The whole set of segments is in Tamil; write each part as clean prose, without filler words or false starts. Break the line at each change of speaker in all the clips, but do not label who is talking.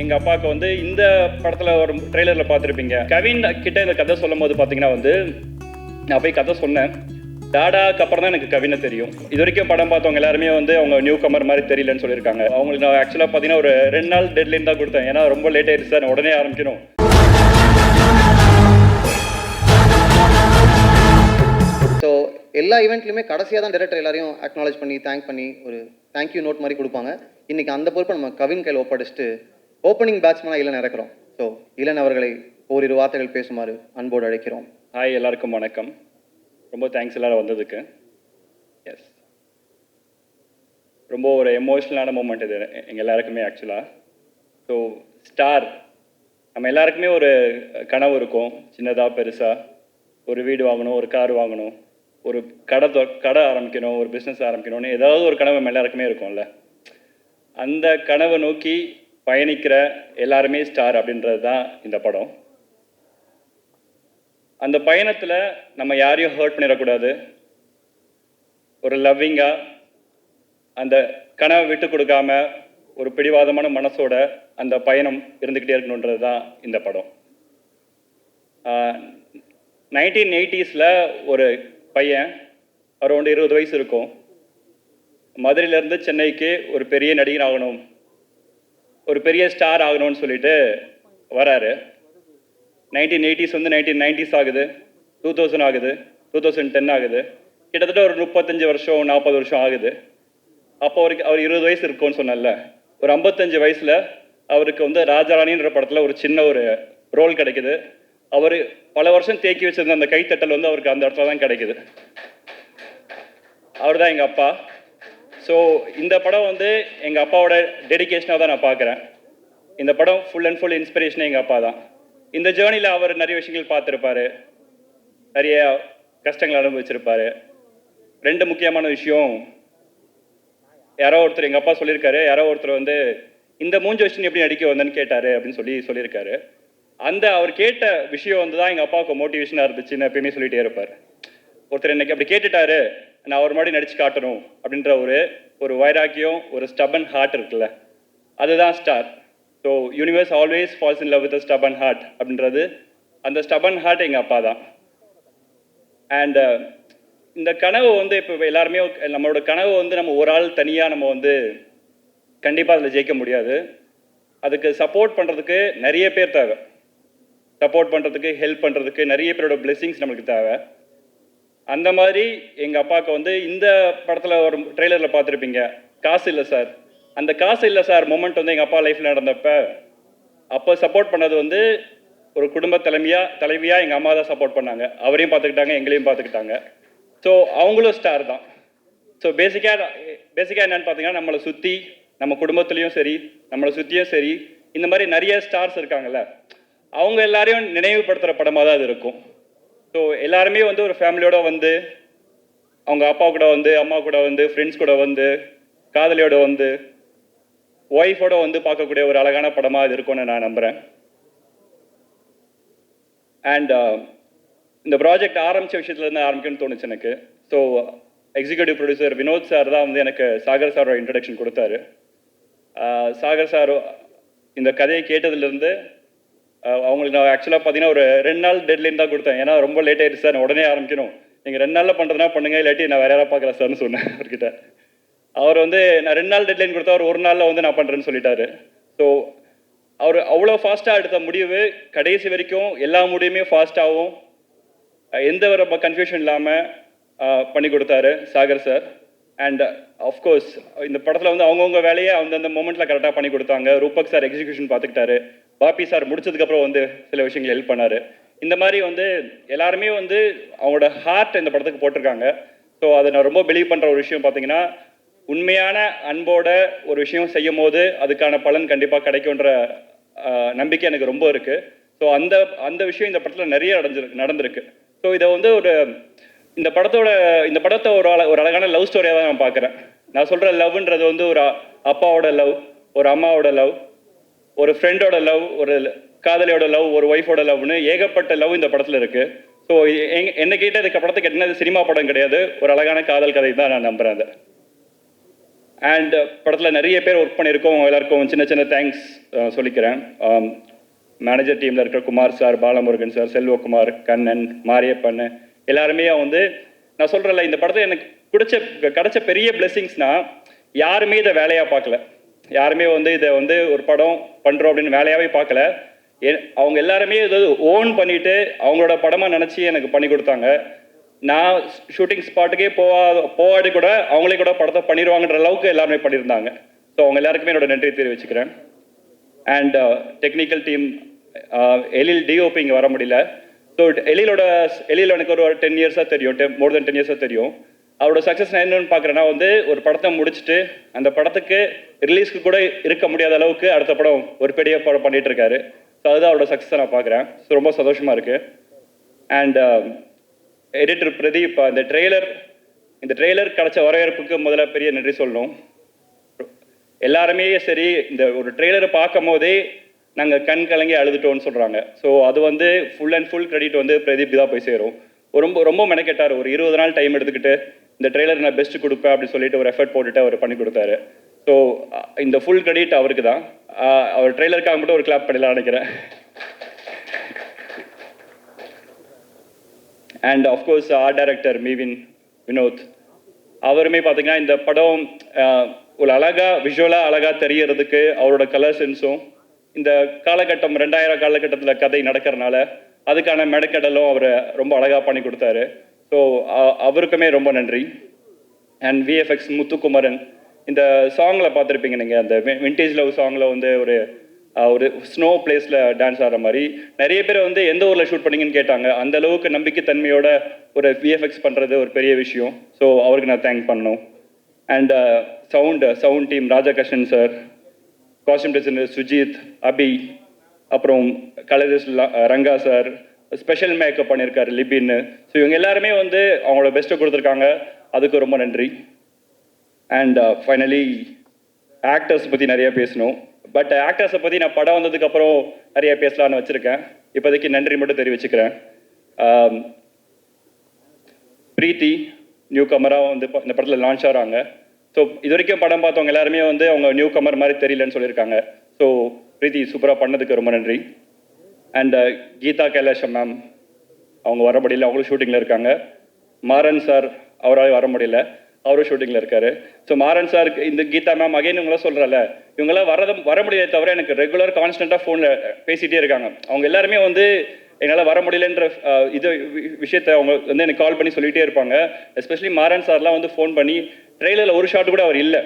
எங்க அப்பாவுக்கு வந்து இந்த படத்துல ஒரு ட்ரெய்லர்ல பார்த்துருப்பீங்க. கவின் கிட்ட இந்த கதை சொல்லும் போது பாத்தீங்கன்னா வந்து நான் போய் கதை சொன்னேன். டாடாக்கு அப்புறம் தான் எனக்கு கவினை தெரியும். இது வரைக்கும் படம் பார்த்தவங்க எல்லாருமே வந்து அவங்க நியூ கமர் மாதிரி தெரியலன்னு சொல்லியிருக்காங்க. அவங்களுக்கு நான் ஆக்சுவலா பாத்தீங்கன்னா ஒரு 2 நாள் டெட்லைன் தான் கொடுத்தேன். ஏன்னா ரொம்ப லேட் ஆயிடுச்சு சார், உடனே ஆரம்பிக்கணும்.
ஸோ எல்லா ஈவெண்ட்லையுமே கடைசியாக தான் டைரக்டர் எல்லாரையும் அக்னாலேஜ் பண்ணி தேங்க் பண்ணி ஒரு தேங்க்யூ நோட் மாதிரி கொடுப்பாங்க. இன்றைக்கி அந்த பொறுப்பை நம்ம கவின் கையில் ஒப்படைச்சிட்டு ஓப்பனிங் பேட்ஸ்மேனாக இளன் இறக்குறோம். ஸோ இளன் அவர்களை ஓரிரு வார்த்தைகள் பேசுமாறு அன்போடு அழைக்கிறோம்.
ஹாய், எல்லாருக்கும் வணக்கம். ரொம்ப தேங்க்ஸ் எல்லாரும் வந்ததுக்கு. எஸ், ரொம்ப ஒரு எமோஷ்னலான மூமெண்ட் இது எங்கள் எல்லாருக்குமே ஆக்சுவலாக. ஸோ ஸ்டார், நம்ம எல்லாருக்குமே ஒரு கனவு இருக்கும், சின்னதாக பெருசாக. ஒரு வீடு வாங்கணும், ஒரு கார் வாங்கணும், ஒரு கடை ஆரம்பிக்கணும், ஒரு பிஸ்னஸ் ஆரம்பிக்கணும்னு ஏதாவது ஒரு கனவு நம்ம எல்லாருக்குமே இருக்கும்ல. அந்த கனவை நோக்கி பயணிக்கிற எல்லாருமே ஸ்டார் அப்படின்றது தான் இந்த படம். அந்த பயணத்தில் நம்ம யாரையும் ஹர்ட் பண்ணிடக்கூடாது. ஒரு லவ்விங்காக அந்த கனவை விட்டு கொடுக்காம ஒரு பிடிவாதமான மனசோட அந்த பயணம் இருந்துக்கிட்டே இருக்கணுன்றது தான் இந்த படம். 1980s ஒரு பையன், அரௌண்ட் 20 வயசு இருக்கும், மதுரையிலேருந்து சென்னைக்கு ஒரு பெரிய நடிகர் ஆகணும், ஒரு பெரிய ஸ்டார் ஆகணும்னு சொல்லிட்டு வராரு. 1980s வந்து 1990s ஆகுது, 2000 ஆகுது, 2010 ஆகுது. கிட்டத்தட்ட ஒரு 35 வருஷம் 40 வருஷம் ஆகுது. அப்போ அவர் 20 வயசு இருக்கும்னு சொன்னல, ஒரு 55 வயசில் அவருக்கு வந்து ராஜாராணின்ற படத்தில் ஒரு சின்ன ஒரு ரோல் கிடைக்குது. அவர் பல வருஷம் தேக்கி வச்சிருந்த அந்த கைத்தட்டல் வந்து அவருக்கு அந்த இடத்துல தான் கிடைக்குது. அவர் தான் எங்கள் அப்பா. ஸோ இந்த படம் வந்து எங்கள் அப்பாவோட டெடிகேஷனாக தான் நான் பார்க்குறேன். இந்த படம் ஃபுல் அண்ட் ஃபுல் இன்ஸ்பிரேஷனே எங்கள் அப்பா தான். இந்த ஜேர்னியில் அவர் நிறைய விஷயங்கள் பார்த்துருப்பார், நிறைய கஷ்டங்கள் அனுபவிச்சிருப்பார். 2 முக்கியமான விஷயம், யாரோ ஒருத்தர் எங்கள் அப்பா சொல்லியிருக்காரு, யாரோ ஒருத்தர் வந்து இந்த மூஞ்சி வச்சு எப்படி நடிக்க வந்தேன்னு கேட்டார் அப்படின்னு சொல்லியிருக்காரு. அந்த அவர் கேட்ட விஷயம் வந்து தான் எங்கள் அப்பாவுக்கு மோட்டிவேஷனாக இருந்துச்சுன்னு எப்பயுமே சொல்லிகிட்டே இருப்பார். ஒருத்தர் என்னைக்கு அப்படி கேட்டுட்டாரு, நான் அவர் மாதிரி நடிச்சு காட்டணும் அப்படின்ற ஒரு வைராக்கியம், ஒரு ஸ்டபன் ஹார்ட் இருக்குல்ல, அதுதான் star. So universe always falls in love with stubborn heart அப்படின்றது, அந்த ஸ்டபன் ஹார்ட் எங்கள் அப்பா தான். அண்ட் இந்த கனவு வந்து இப்போ எல்லாருமே நம்மளோட கனவு வந்து நம்ம ஒரு ஆள் தனியாக நம்ம வந்து கண்டிப்பாக அதில் ஜெயிக்க முடியாது. அதுக்கு சப்போர்ட் பண்ணுறதுக்கு நிறைய பேர் தேவை. சப்போர்ட் பண்ணுறதுக்கு, ஹெல்ப் பண்ணுறதுக்கு நிறைய பேரோட பிளெஸிங்ஸ் நம்மளுக்கு தேவை. அந்த மாதிரி எங்கள் அப்பாவுக்கு வந்து இந்த படத்தில் ஒரு ட்ரெய்லரில் பார்த்துருப்பீங்க, காசு இல்லை சார். அந்த காசு இல்லை சார் மொமெண்ட் வந்து எங்கள் அப்பா லைஃப்பில் நடந்தப்ப அப்போ சப்போர்ட் பண்ணது வந்து ஒரு குடும்ப தலைவியாக எங்கள் அம்மா தான் சப்போர்ட் பண்ணாங்க. அவரையும் பார்த்துக்கிட்டாங்க, எங்களையும் பார்த்துக்கிட்டாங்க. ஸோ அவங்களும் ஸ்டார் தான். ஸோ பேசிக்காக என்னென்னு பார்த்தீங்கன்னா, நம்மளை சுற்றி நம்ம குடும்பத்துலேயும் சரி, நம்மளை சுற்றியும் சரி, இந்த மாதிரி நிறைய ஸ்டார்ஸ் இருக்காங்கல்ல, அவங்க எல்லாரையும் நினைவுபடுத்துகிற படமாக தான் அது இருக்கும். ஸோ எல்லாருமே வந்து ஒரு ஃபேமிலியோட வந்து, அவங்க அப்பா கூட வந்து, அம்மா கூட வந்து, ஃப்ரெண்ட்ஸ் கூட வந்து, காதலியோட வந்து, ஒய்ஃபோட வந்து பார்க்கக்கூடிய ஒரு அழகான படமாக அது இருக்கும்னு நான் நம்புகிறேன். அண்ட் இந்த ப்ராஜெக்ட் ஆரம்பித்த விஷயத்துலேருந்து ஆரம்பிக்கணும்னு தோணுச்சு எனக்கு. So executive producer Vinod sir தான் வந்து எனக்கு சாகர் சாரோட இன்ட்ரடக்ஷன் கொடுத்தாரு. சாகர் சார் இந்த கதையை கேட்டதுலேருந்து அவங்களுக்கு நான் ஆக்சுவலாக பார்த்தீங்கன்னா ஒரு 2 நாள் டெட்லைன் தான் கொடுத்தேன். ஏன்னா ரொம்ப லேட் ஆகிடுச்சு சார், உடனே ஆரம்பிக்கணும், நீங்கள் 2 நாளில் பண்ணுறதுனா பண்ணுங்க, இல்லாட்டி நான் வேறு யாராவது பார்க்குறேன் சார்னு சொன்னேன் அவர்கிட்ட. அவர் வந்து நான் 2 நாள் டெட்லைன் கொடுத்தா அவர் 1 நாளில் வந்து நான் பண்ணுறேன்னு சொல்லிட்டாரு. ஸோ அவர் அவ்வளோ ஃபாஸ்ட்டாக எடுத்த முடிவு கடைசி வரைக்கும் எல்லா முடிவுமே ஃபாஸ்ட்டாகவும் எந்த ஒரு கன்ஃபியூஷன் இல்லாமல் பண்ணி கொடுத்தாரு சாகர் சார். அண்ட் ஆஃப்கோர்ஸ் இந்த படத்தில் வந்து அவங்கவுங்க வேலையை அந்தந்த மூமெண்ட்டில் கரெக்டாக பண்ணி கொடுத்தாங்க. ரூபக் சார் எக்ஸிக்யூஷன் பார்த்துக்கிட்டாரு, பாப்பி சார் முடிச்சதுக்கப்புறம் வந்து சில விஷயங்கள் ஹெல்ப் பண்ணார். இந்த மாதிரி வந்து எல்லாருமே வந்து அவங்களோட ஹார்ட் இந்த படத்துக்கு போட்டிருக்காங்க. ஸோ அதை நான் ரொம்ப பிலீவ் பண்ணுற ஒரு விஷயம் பார்த்தீங்கன்னா, உண்மையான அன்போட ஒரு விஷயம் செய்யும் போது அதுக்கான பலன் கண்டிப்பாக கிடைக்குன்ற நம்பிக்கை எனக்கு ரொம்ப இருக்குது. ஸோ அந்த விஷயம் இந்த படத்தில் நிறைய நடந்திருக்கு. ஸோ இதை வந்து இந்த படத்தை ஒரு அழகான லவ் ஸ்டோரியாக தான் நான் பார்க்குறேன். நான் சொல்கிற லவ்ன்றது வந்து ஒரு அப்பாவோட லவ், ஒரு அம்மாவோட லவ், ஒரு ஃப்ரெண்டோட லவ், ஒரு காதலியோட லவ், ஒரு ஒய்ஃபோட லவ்னு ஏகப்பட்ட லவ் இந்த படத்தில் இருக்குது. ஸோ என்ன கேட்டால் இதுக்கு படத்துக்கு என்ன சினிமா படம் கிடையாது, ஒரு அழகான காதல் கதை தான் நான் நம்புகிறேன் அதை. அண்ட் படத்தில் நிறைய பேர் ஒர்க் பண்ணியிருக்கோம், எல்லாருக்கும் சின்ன சின்ன தேங்க்ஸ் சொல்லிக்கிறேன். மேனேஜர் டீமில் இருக்கிற குமார் சார், பாலமுருகன் சார், செல்வகுமார், கண்ணன், மாரியப்பன் எல்லாருமே வந்து நான் சொல்கிறேன்ல, இந்த படத்தில் எனக்கு கிடைச்ச பெரிய பிளெஸிங்ஸ்னால் யாருமே இதை வேலையாக பார்க்கல. யாருமே வந்து இதை வந்து ஒரு படம் பண்ணுறோம் அப்படின்னு வேலையாகவே பார்க்கல. அவங்க எல்லாருமே ஏதாவது ஓன் பண்ணிவிட்டு அவங்களோட படமாக நினச்சி எனக்கு பண்ணி கொடுத்தாங்க. நான் ஷூட்டிங் ஸ்பாட்டுக்கே போகாடி கூட அவங்களே கூட படத்தை பண்ணிடுவாங்கன்ற அளவுக்கு எல்லாருமே பண்ணியிருந்தாங்க. ஸோ அவங்க எல்லாருக்குமே என்னோட நன்றி தெரிவிச்சுக்கிறேன். And technical team, Ezhil DOP இங்கே வர முடியல. ஸோ எழில் எனக்கு ஒரு 10 இயர்ஸாக தெரியும், மோர் தென் 10 இயர்ஸாக தெரியும். அவரோட சக்ஸஸ் நான் என்னன்னு பார்க்குறேன்னா வந்து ஒரு படத்தை முடிச்சுட்டு அந்த படத்துக்கு ரிலீஸ்க்கு கூட இருக்க முடியாத அளவுக்கு அடுத்த படம் ஒரு பெரிய படம் பண்ணிட்டு இருக்காரு. ஸோ அதுதான் அவரோட சக்ஸஸை நான் பார்க்குறேன். ஸோ ரொம்ப சந்தோஷமாக இருக்குது. அண்ட் எடிட்டர் பிரதீப், இந்த ட்ரெய்லர் கிடைச்ச வரவேற்புக்கு முதல்ல பெரிய நன்றி சொல்லணும். எல்லாருமே சரி, இந்த ஒரு ட்ரெய்லரை பார்க்கும் போதே நாங்கள் கண் கலங்கி அழுதுட்டோம்னு சொல்கிறாங்க. ஸோ அது வந்து ஃபுல் அண்ட் ஃபுல் கிரெடிட் வந்து பிரதீப் தான் போய் சேரும். ரொம்ப மெனக்கெட்டார். ஒரு 20 நாள் டைம் எடுத்துக்கிட்டு இந்த ட்ரெய்லர் நான் பெஸ்ட் கொடுப்பேன் அப்படின்னு சொல்லிட்டு ஒரு எஃபர்ட் போட்டுட்டு அவர் பண்ணி கொடுத்தாரு. ஸோ இந்த ஃபுல் கிரெடிட் அவருக்கு தான். அவர் ட்ரெய்லருக்காக மட்டும் ஒரு கிளாப் பண்ணலாம் நினைக்கிறேன். And of course art director Vinod, அவருமே பார்த்தீங்கன்னா இந்த படம் ஒரு விஷுவலாக அழகாக தெரியறதுக்கு அவரோட கலர் சென்ஸும், இந்த காலகட்டம் 2000 காலகட்டத்தில் கதை நடக்கிறனால அதுக்கான மெனக்கெடலும் அவர் ரொம்ப அழகாக பண்ணி கொடுத்தாரு. ஸோ அவருக்குமே ரொம்ப நன்றி. அண்ட் விஎஃப்எக்ஸ் முத்துக்குமரன், இந்த சாங்கில் பார்த்துருப்பீங்க நீங்கள், அந்த விண்டேஜ் லவ் சாங்கில் வந்து ஒரு ஸ்னோ பிளேஸில் டான்ஸ் ஆடுற மாதிரி நிறைய பேர் வந்து எந்த ஊரில் ஷூட் பண்ணீங்கன்னு கேட்டாங்க. அந்த அளவுக்கு நம்பிக்கைத்தன்மையோட ஒரு விஎஃப்எக்ஸ் பண்ணுறது ஒரு பெரிய விஷயம். ஸோ அவருக்கு நான் தேங்க் பண்ணணும். And sound team Rajakrishnan sir, costume designer Sujith, Abhi, அப்புறம் colourist Ranga sir, special makeup பண்ணியிருக்காரு லிபின்னு. ஸோ இவங்க எல்லாருமே வந்து அவங்களோட பெஸ்ட்டை கொடுத்துருக்காங்க. அதுக்கு ரொம்ப நன்றி. அண்ட் ஃபைனலி ஆக்டர்ஸ் பற்றி நிறைய பேசணும். பட் ஆக்டர்ஸை பற்றி நான் படம் வந்ததுக்கப்புறம் நிறைய பேசலான்னு வச்சுருக்கேன். இப்போதைக்கு நன்றி மட்டும் தெரிவிச்சுக்கிறேன். பிரீத்தி நியூ கமராக வந்து இந்த படத்தில் லான்ச் ஆகிறாங்க. ஸோ இது வரைக்கும் படம் பார்த்தவங்க எல்லாருமே வந்து அவங்க நியூ கமர் மாதிரி தெரியலன்னு சொல்லியிருக்காங்க. ஸோ பிரீத்தி சூப்பராக பண்ணதுக்கு ரொம்ப நன்றி. அண்ட் கீதா கைலாஷம் மேம், அவங்க வர முடியல, அவங்களும் ஷூட்டிங்கில் இருக்காங்க. மாறன் சார் அவரால் வர முடியல, அவரும் ஷூட்டிங்கில் இருக்காரு. ஸோ மாறன் சார், இந்த கீதா மேம் அகைன் இவங்களாம் சொல்கிறல, இவங்களாம் வர முடியாத தவிர எனக்கு ரெகுலர் கான்ஸ்டண்ட்டாக ஃபோனில் பேசிகிட்டே இருக்காங்க. அவங்க எல்லாருமே வந்து என்னால் வர முடியலன்ற விஷயத்தை அவங்க வந்து எனக்கு கால் பண்ணி சொல்லிகிட்டே இருப்பாங்க. எஸ்பெஷலி மாறன் சார்லாம் வந்து ஃபோன் பண்ணி ட்ரெயிலரில் ஒரு ஷாட் கூட அவர் இல்லை,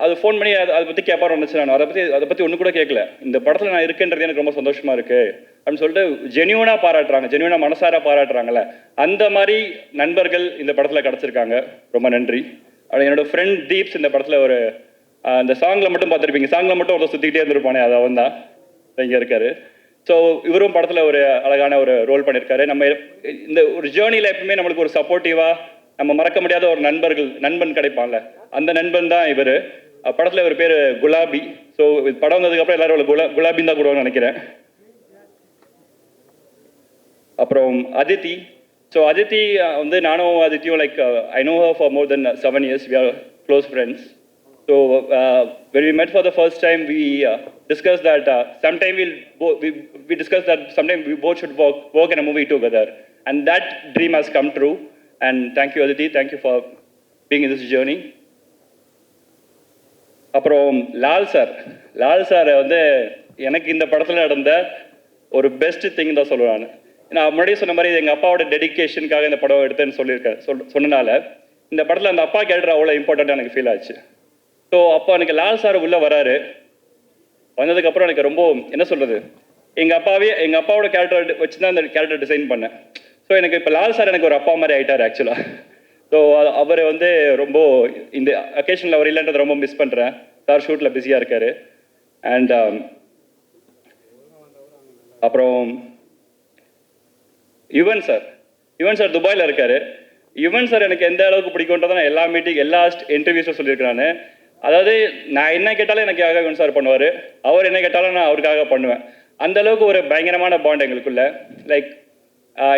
அது ஃபோன் பண்ணி அதை பற்றி கேட்பாரு வந்துச்சு. நான் அதை பற்றி ஒன்று கூட கேட்கல. இந்த படத்தில் நான் இருக்கேன்றது எனக்கு ரொம்ப சந்தோஷமாக இருக்குது அப்படின்னு சொல்லிட்டு ஜென்யூனாக பாராட்டுறாங்க, ஜென்யூனாக மனசார பாராட்டுறாங்கல்ல, அந்த மாதிரி நண்பர்கள் இந்த படத்தில் கிடச்சிருக்காங்க. ரொம்ப நன்றி. அப்படி என்னோடய ஃப்ரெண்ட் தீப்ஸ் இந்த படத்தில் ஒரு அந்த சாங்கில் மட்டும் பார்த்துருப்பீங்க, சாங்கில் மட்டும் ஒருத்தர் சுற்றிக்கிட்டே இருந்திருப்பானே, அது அவன் தான் இங்கே இருக்காரு. ஸோ இவரும் படத்தில் ஒரு அழகான ஒரு ரோல் பண்ணியிருக்காரு. நம்ம இந்த ஒரு ஜேர்னியில் எப்பவுமே நம்மளுக்கு ஒரு சப்போர்ட்டிவாக நம்ம மறக்க முடியாத ஒரு நண்பன் கிடைப்பான்ல, அந்த நண்பன் தான் இவர். படத்தில் இவர் பேர் குலாபி. ஸோ படம் வந்ததுக்கப்புறம் எல்லாரும் குலாபின்னு தான் கூடுவாங்கன்னு நினைக்கிறேன். அப்புறம் அதித்தி. ஸோ அதித்தி வந்து நானும் அதித்தியும் like I know her for more then 7 years. We are close friends. So when we met for the first time, we discussed that sometime we discussed that sometime we both should work in a movie together, and that dream has come true. And thank you Aditi, thank you for being in this journey. அப்புறம் லால் சார் வந்து எனக்கு இந்த படத்தில் நடந்த ஒரு பெஸ்ட் திங் தான் சொல்லுவேன். நான் முன்னாடியே சொன்ன மாதிரி எங்கள் அப்பாவோட டெடிக்கேஷனுக்காக இந்த படம் எடுத்தேன்னு சொன்னனால இந்த படத்தில் அந்த அப்பா கேரக்டர் அவ்வளோ இம்பார்ட்டண்ட்டாக எனக்கு ஃபீல் ஆச்சு. ஸோ அப்போ எனக்கு லால் சார் உள்ளே வராரு. வந்ததுக்கப்புறம் எனக்கு ரொம்ப என்ன சொல்கிறது, எங்கள் அப்பாவோட கேரக்டர் வச்சு தான் அந்த கேரக்டர் டிசைன் பண்ணேன். ஸோ எனக்கு இப்போ லால் சார் எனக்கு ஒரு அப்பா மாதிரி ஆகிட்டார் ஆக்சுவலாக. ஸோ அவர் வந்து ரொம்ப இந்த அக்கேஷனில் அவர் இல்லைன்றதை ரொம்ப மிஸ் பண்ணுறேன். சார் ஷூட்டில் பிஸியாக இருக்கார். அண்ட் அப்புறம் யுவன் சார் துபாயில் இருக்கார். யுவன் சார் எனக்கு எந்த அளவுக்கு பிடிக்கும்ன்றதை நான் எல்லா இன்டர்வியூஸும் சொல்லியிருக்கிறானு. அதாவது நான் என்ன கேட்டாலும் எனக்காக யுவன் சார் பண்ணுவார், அவர் என்ன கேட்டாலும் நான் அவருக்காக பண்ணுவேன். அந்த அளவுக்கு ஒரு பயங்கரமான பாண்ட் எங்களுக்குள்ள. லைக்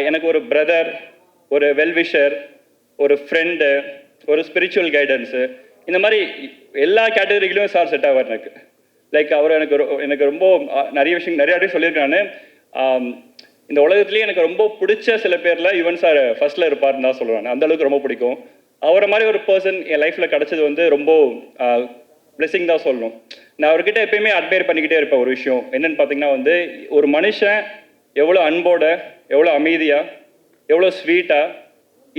எனக்கு ஒரு பிரதர், ஒரு வெல்விஷர், ஒரு ஃப்ரெண்டு, ஒரு ஸ்பிரிச்சுவல் கைடன்ஸு, இந்த மாதிரி எல்லா கேட்டகரியிலும் சார் செட் ஆவார் எனக்கு. லைக் அவர் எனக்கு ரொம்ப நிறைய வாட்டி சொல்லியிருக்கேன் நான். இந்த உலகத்துலேயே எனக்கு ரொம்ப பிடிச்ச சில பேரில் யுவன் சார் ஃபர்ஸ்ட்டில் இருப்பார்னு தான் சொல்லுவேன். அந்த அளவுக்கு ரொம்ப பிடிக்கும். அவரை மாதிரி ஒரு பர்சன் என் லைஃப்பில் கிடச்சது வந்து ரொம்ப பிளெஸிங் தான் சொல்லணும். நான் அவர்கிட்ட எப்பயுமே அட்மையர் பண்ணிக்கிட்டே இருப்பேன். ஒரு விஷயம் என்னென்னு பார்த்தீங்கன்னா வந்து, ஒரு மனுஷன் எவ்வளோ அன்போட, எவ்வளோ அமைதியாக, எவ்வளோ ஸ்வீட்டாக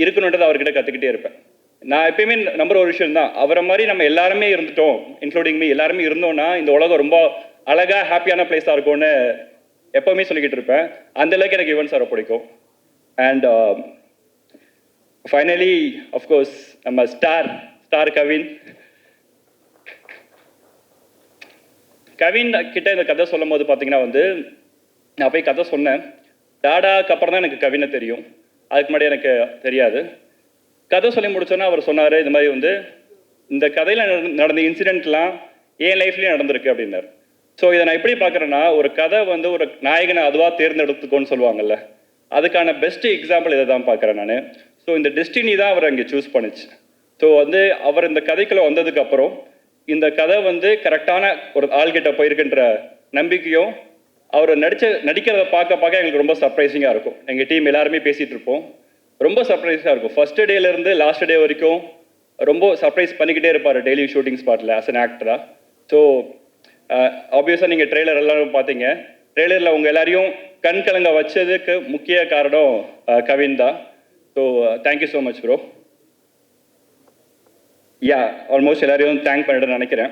இருக்கணுன்றதை அவர்கிட்ட கற்றுக்கிட்டே இருப்பேன். நான் எப்பயுமே நம்புற ஒரு விஷயம் தான், அவரை மாதிரி நம்ம எல்லாருமே இருந்துட்டோம், இன்க்ளூடிங் மீ, எல்லாருமே இருந்தோம்னா இந்த உலகம் ரொம்ப அழகாக ஹாப்பியான பிளேஸாக இருக்கும்னு எப்போவுமே சொல்லிக்கிட்டு இருப்பேன். அந்த அளவுக்கு எனக்கு யுவன் சாரை பிடிக்கும். அண்ட் ஃபைனலி அஃப்கோர்ஸ் நம்ம ஸ்டார் கவின் கிட்ட இந்த கதை சொல்லும் போது பார்த்தீங்கன்னா வந்து, நான் போய் கதை சொன்னேன். டாடாக்கு அப்புறம் தான் எனக்கு கவினை தெரியும். அதுக்கு முன்னாடி எனக்கு தெரியாது. கதை சொல்லி முடிச்சோன்னா அவர் சொன்னார், இந்த மாதிரி வந்து இந்த கதையில் நடந்த இன்சிடெண்ட்லாம் என் லைஃப்லேயும் நடந்திருக்கு அப்படின்னார். ஸோ இதை நான் எப்படி பார்க்குறேன்னா, ஒரு கதை வந்து ஒரு நாயகனை அதுவாக தேர்ந்தெடுத்துக்கோன்னு சொல்லுவாங்கல்ல, அதுக்கான பெஸ்ட்டு எக்ஸாம்பிள் இதை தான் பார்க்குறேன் நான். ஸோ இந்த டெஸ்டினி தான் அவர் அங்கே சூஸ் பண்ணிச்சு. ஸோ வந்து அவர் இந்த கதைக்குள்ளே வந்ததுக்கப்புறம் இந்த கதை வந்து கரெக்டான ஒரு ஆள்கிட்ட போயிருக்குன்ற நம்பிக்கையும், அவர் நடிக்கிறத பார்க்க எங்களுக்கு ரொம்ப சர்ப்ரைசிங்காக இருக்கும். எங்கள் டீம் எல்லாருமே பேசிகிட்டு இருப்போம். ரொம்ப சர்ப்ரைஸாக இருக்கும். ஃபர்ஸ்ட் டேலேருந்து லாஸ்ட் டே வரைக்கும் ரொம்ப சர்ப்ரைஸ் பண்ணிக்கிட்டே இருப்பார் டெய்லி ஷூட்டிங் ஸ்பாட்டில் ஆஸ் அன் ஆக்டராக. ஸோ ஆப்வியஸாக நீங்கள் ட்ரெய்லர் எல்லாரும் பார்த்தீங்க. ட்ரெய்லரில் உங்கள் எல்லாரையும் கண் கலங்க வச்சதுக்கு முக்கிய காரணம் கவின் தான். So thank you so much bro. Almost எல்லாரையும் தேங்க் பண்ணிட்டு நினைக்கிறேன்.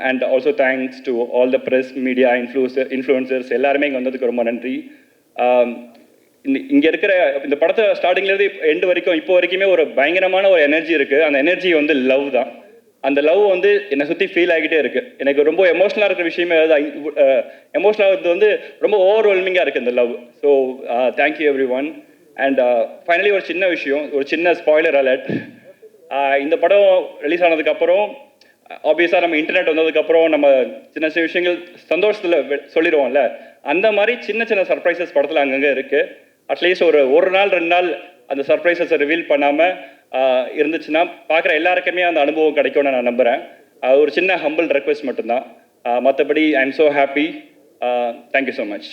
And also thanks to all the press, media, influencers எல்லாருமே இங்கே வந்ததுக்கு ரொம்ப நன்றி. இங்கே இருக்கிற இந்த படத்தை ஸ்டார்டிங்லேருந்து எண்டு வரைக்கும் இப்போ வரைக்குமே ஒரு பயங்கரமான ஒரு எனர்ஜி இருக்குது. அந்த எனர்ஜி வந்து லவ் தான். அந்த லவ் வந்து என்னை சுற்றி ஃபீல் ஆகிட்டே இருக்குது. எனக்கு ரொம்ப எமோஷ்னலாக இருக்கிற விஷயமே எமோஷ்னலாக வந்து ரொம்ப ஓவர்வெல்மிங்காக இருக்குது இந்த love. So thank you every one. And finally ஒரு சின்ன விஷயம், ஒரு சின்ன ஸ்பாய்லர் அலர்ட். இந்த படம் ரிலீஸ் ஆனதுக்கப்புறம் ஆப்வியஸாக நம்ம இன்டர்நெட் வந்ததுக்கப்புறம் நம்ம சின்ன சின்ன விஷயங்கள் சந்தோஷத்தில் சொல்லிடுவோம்ல, அந்த மாதிரி சின்ன சின்ன சர்ப்ரைசஸ் படத்தில் அங்கங்கே இருக்குது. அட்லீஸ்ட் ஒரு நாள் 2 நாள் அந்த சர்ப்ரைசஸை ரிவீல் பண்ணாமல் இருந்துச்சுன்னா பார்க்குற எல்லாருக்குமே அந்த அனுபவம் கிடைக்கும்னு நான் நம்புகிறேன். ஒரு சின்ன ஹம்பிள் ரெக்வெஸ்ட் மட்டும்தான். மற்றபடி I am so happy. Thank you so much.